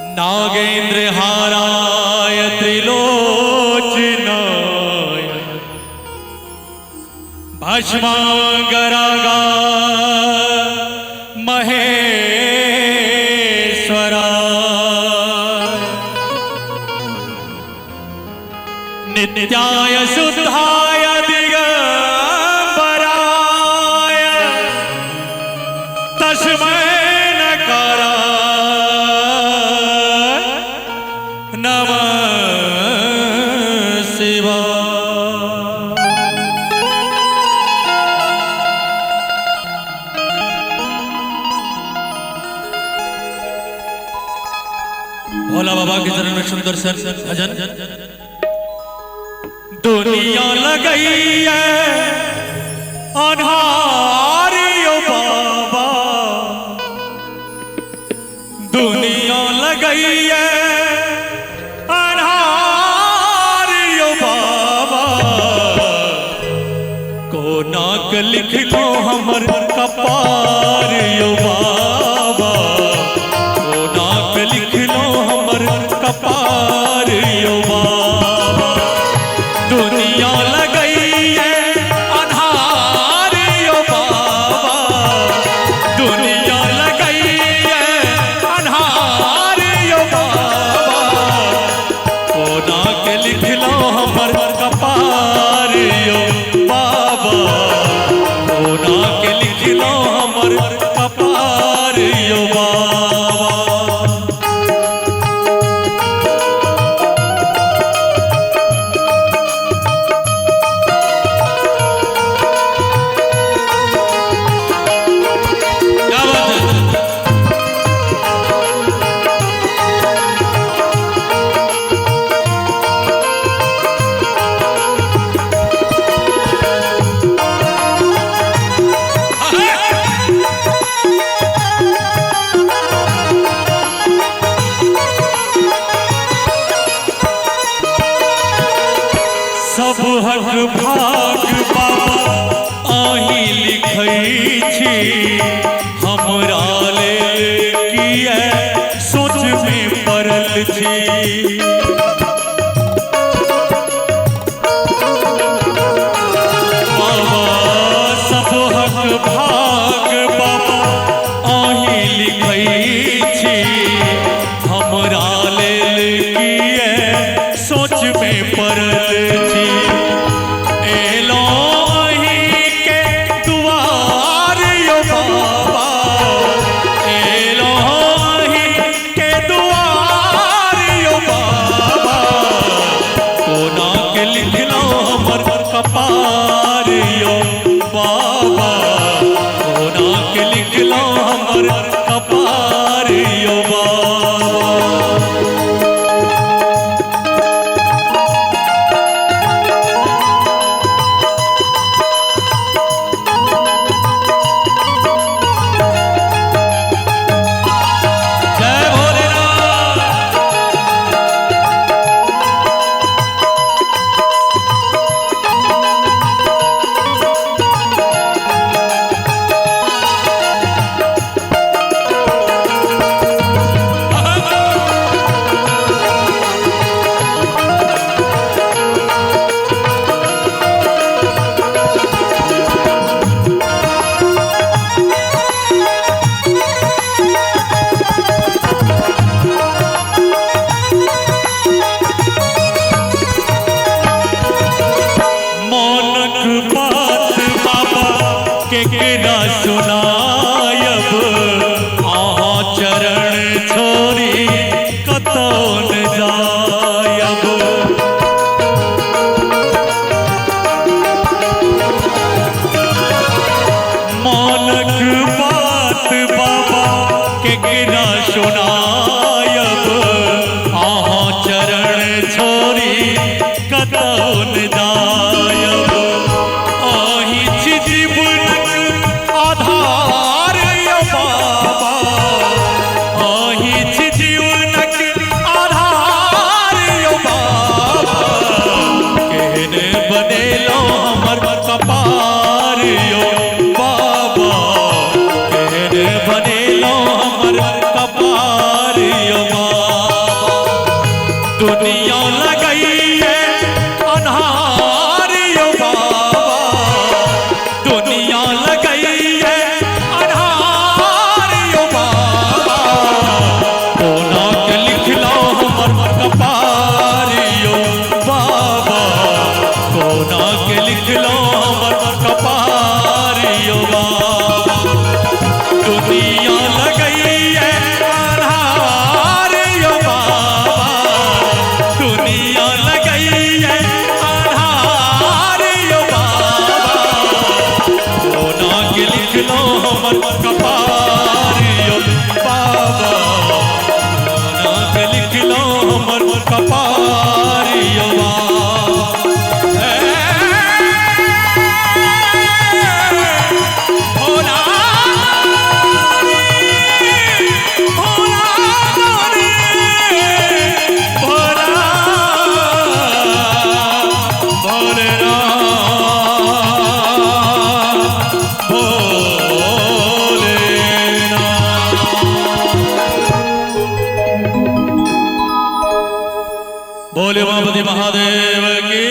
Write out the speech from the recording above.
नागेन्द्र हाराय त्रिलोचनाय भस्मांगरागाय महेश्वराय नित्याय शुद्धाय दिगंबराय तस्मै नमः शिवाय। भोला बाबा के चरण में सुंदर भजन। दुनिया लगई है अनहारियो बाबा, दुनिया लगई है नाक लिख लो हमर कपार यो बाबा, ओ नाक लिख लो हमर कपार यो बाबा। दुनिया लगई है आधार यो बाबा, दुनिया लगई है आधार यो बाबा, ओ नाक लिख लो हमर कपार यो बाबा, के लिख लो हमर कपार यो बाबा। क्या बात है? सब हक भाग बाबा आही लिखई छी, हमरा ले किए सोच में पड़ल छी। बाबा सब हक भाग बाबा आही लिखई छी, हमरा ले किए सोच में पड़ल छी। कपार यो बाबा, कोना के लिख लो हमर कपार यो बाबा। जय भोलेनाथ। केकरा सुनायब आहा चरण छोड़ी कतौ न जायब। मानक बात बाबा केकरा सुनायब आहा चरण छोड़ी कतौ न जायब। आही जीवन आधार यो बाबा, आही जीवनक आधार यो बाबा, केहने बनेलो हमर कपार यो बाबा, केहने बनेलो हमर कपार यो बाबा। कोमल कपारियो भोला भोला भोला भोले भोले उमापति महादेव की